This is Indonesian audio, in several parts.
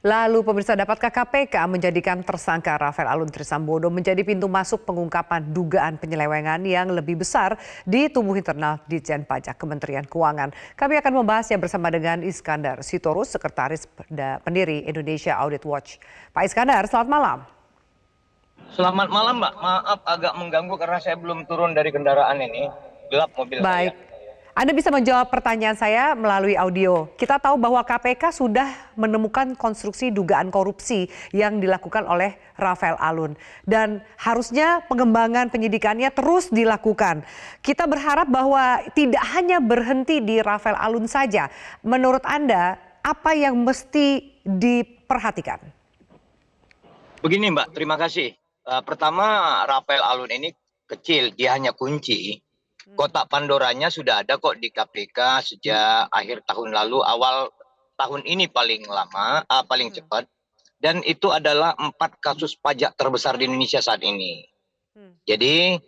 Lalu pemirsa, dapatkah KPK menjadikan tersangka Rafael Alun Trisambodo menjadi pintu masuk pengungkapan dugaan penyelewengan yang lebih besar di tubuh internal Ditjen Pajak Kementerian Keuangan? Kami akan membahasnya bersama dengan Iskandar Sitorus, Sekretaris Pendiri Indonesia Audit Watch. Pak Iskandar, selamat malam. Selamat malam, Mbak. Maaf agak mengganggu karena saya belum turun dari kendaraan ini. Gelap mobil Baik. saya. Anda bisa menjawab pertanyaan saya melalui audio. Kita tahu bahwa KPK sudah menemukan konstruksi dugaan korupsi yang dilakukan oleh Rafael Alun. Dan harusnya pengembangan penyidikannya terus dilakukan. Kita berharap bahwa tidak hanya berhenti di Rafael Alun saja. Menurut Anda, apa yang mesti diperhatikan? Begini, Mbak, terima kasih. Pertama, Rafael Alun ini kecil, dia hanya kunci. Kotak Pandoranya sudah ada kok di KPK sejak akhir tahun lalu, awal tahun ini paling lama, paling cepat. Dan itu adalah 4 kasus pajak terbesar di Indonesia saat ini. Jadi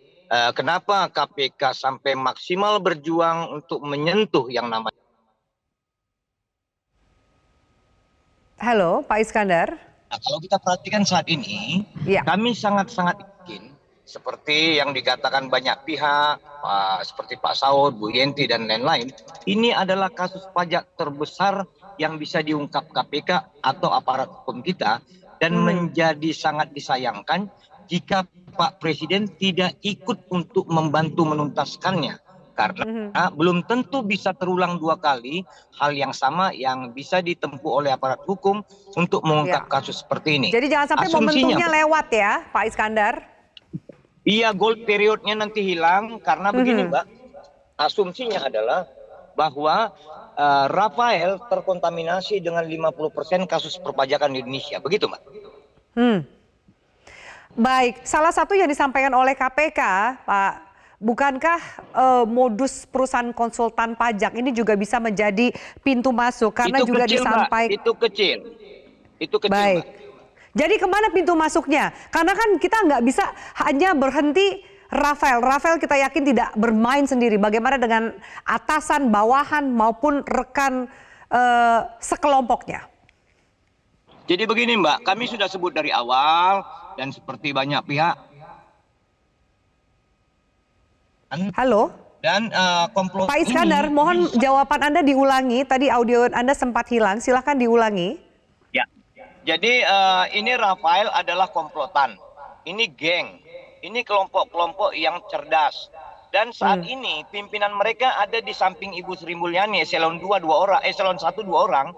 kenapa KPK sampai maksimal berjuang untuk menyentuh yang namanya. Halo, Pak Iskandar. Nah, kalau kita perhatikan saat ini, Ya. kami sangat-sangat yakin seperti yang dikatakan banyak pihak, seperti Pak Saud, Bu Yenti, dan lain-lain, ini adalah kasus pajak terbesar yang bisa diungkap KPK atau aparat hukum kita, dan menjadi sangat disayangkan jika Pak Presiden tidak ikut untuk membantu menuntaskannya. Karena belum tentu bisa terulang 2 kali hal yang sama yang bisa ditempuh oleh aparat hukum untuk mengungkap kasus seperti ini. Jadi jangan sampai momentumnya lewat ya, Pak Iskandar. Iya, gold periodnya nanti hilang karena begini, Mbak. Asumsinya adalah bahwa Rafael terkontaminasi dengan 50% kasus perpajakan di Indonesia. Begitu, Mbak. Baik, salah satu yang disampaikan oleh KPK, Pak, bukankah modus perusahaan konsultan pajak ini juga bisa menjadi pintu masuk? Karena itu juga kecil, disampaikan. Mbak. Itu kecil, Baik. Mbak. Jadi kemana pintu masuknya? Karena kan kita nggak bisa hanya berhenti Rafael. Rafael kita yakin tidak bermain sendiri. Bagaimana dengan atasan, bawahan maupun rekan sekelompoknya? Jadi begini, Mbak, kami sudah sebut dari awal dan seperti banyak pihak. Halo? Dan komplot Pak Iskandar, mohon jawaban Anda diulangi. Tadi audio Anda sempat hilang. Silahkan diulangi. Ya. Jadi ini Rafael adalah komplotan. Ini geng. Ini kelompok-kelompok yang cerdas. Dan saat ini pimpinan mereka ada di samping Ibu Sri Mulyani, eselon 2 2 orang, eselon 1 2 orang.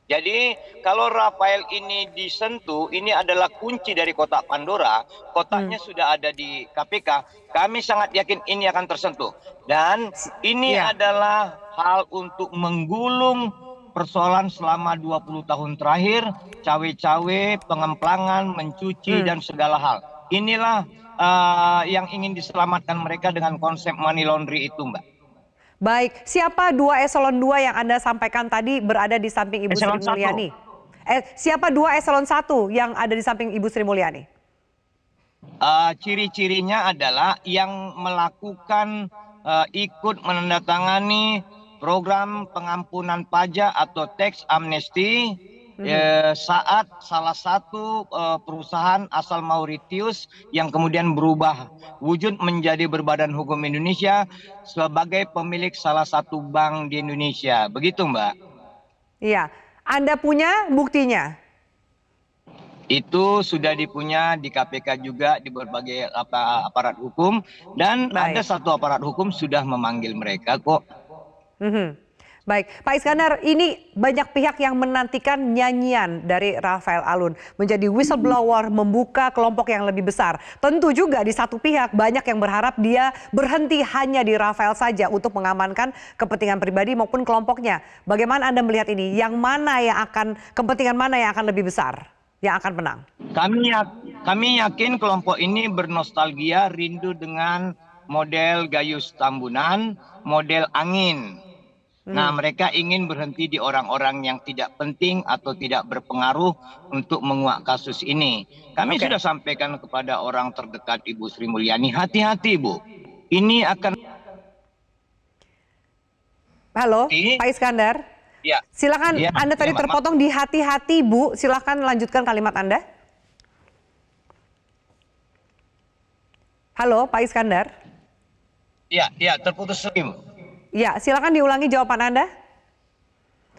Jadi kalau Rafael ini disentuh, ini adalah kunci dari kotak Pandora. Kotaknya sudah ada di KPK. Kami sangat yakin ini akan tersentuh. Dan ini adalah hal untuk menggulung persoalan selama 20 tahun terakhir. Cawe-cawe, pengemplangan, mencuci, dan segala hal. Inilah yang ingin diselamatkan mereka dengan konsep money laundry itu, Mbak. Baik, siapa 2 eselon 2 yang Anda sampaikan tadi berada di samping Ibu Sri Mulyani? Siapa 2 eselon 1 yang ada di samping Ibu Sri Mulyani? Ciri-cirinya adalah yang melakukan ikut menandatangani program pengampunan pajak atau tax amnesty saat salah satu perusahaan asal Mauritius yang kemudian berubah wujud menjadi berbadan hukum Indonesia sebagai pemilik salah satu bank di Indonesia. Begitu, Mbak. Iya. Anda punya buktinya? Itu sudah dipunya di KPK juga, di berbagai aparat hukum, dan ada satu aparat hukum sudah memanggil mereka kok. Baik, Pak Iskandar, ini banyak pihak yang menantikan nyanyian dari Rafael Alun menjadi whistleblower, membuka kelompok yang lebih besar. Tentu juga di satu pihak banyak yang berharap dia berhenti hanya di Rafael saja untuk mengamankan kepentingan pribadi maupun kelompoknya. Bagaimana Anda melihat ini? Kepentingan mana yang akan lebih besar, yang akan menang? Kami yakin kelompok ini bernostalgia, rindu dengan model Gayus Tambunan, model angin. Nah, mereka ingin berhenti di orang-orang yang tidak penting atau tidak berpengaruh untuk menguak kasus ini. Kami sudah sampaikan kepada orang terdekat Ibu Sri Mulyani, hati-hati, Bu. Ini akan... Halo, Pak Iskandar. Ya. Silakan, Ya, Anda tadi ya, Mbak. terpotong di hati-hati, Bu. Silakan lanjutkan kalimat Anda. Halo, Pak Iskandar. Ya, terputus. Ya, silakan diulangi jawaban Anda.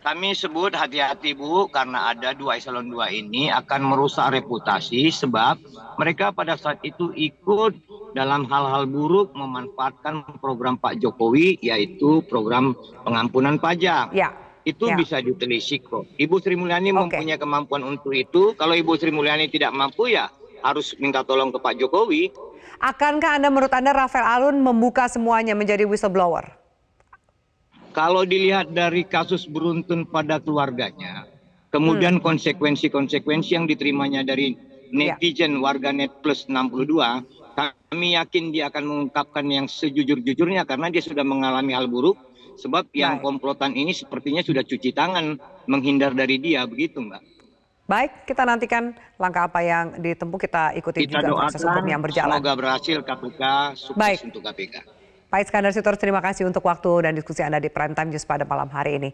Kami sebut hati-hati Bu, karena ada 2 eselon 2 ini akan merusak reputasi sebab mereka pada saat itu ikut dalam hal-hal buruk memanfaatkan program Pak Jokowi, yaitu program pengampunan pajak. Ya. Itu Ya. bisa ditelisik kok. Ibu Sri Mulyani Oke. mempunyai kemampuan untuk itu. Kalau Ibu Sri Mulyani tidak mampu ya harus minta tolong ke Pak Jokowi. Akankah menurut Anda Rafael Alun membuka semuanya menjadi whistleblower? Kalau dilihat dari kasus beruntun pada keluarganya, kemudian konsekuensi-konsekuensi yang diterimanya dari netizen warganet plus 62, kami yakin dia akan mengungkapkan yang sejujur-jujurnya karena dia sudah mengalami hal buruk, sebab yang Baik. komplotan ini sepertinya sudah cuci tangan menghindar dari dia, begitu Mbak. Baik, kita nantikan langkah apa yang ditempuh, kita ikuti Kita juga proses hukum yang doakan berjalan. semoga berhasil KPK, sukses Baik. untuk KPK. Pak Iskandar Sitorus, terima kasih untuk waktu dan diskusi Anda di Prime Time News pada malam hari ini.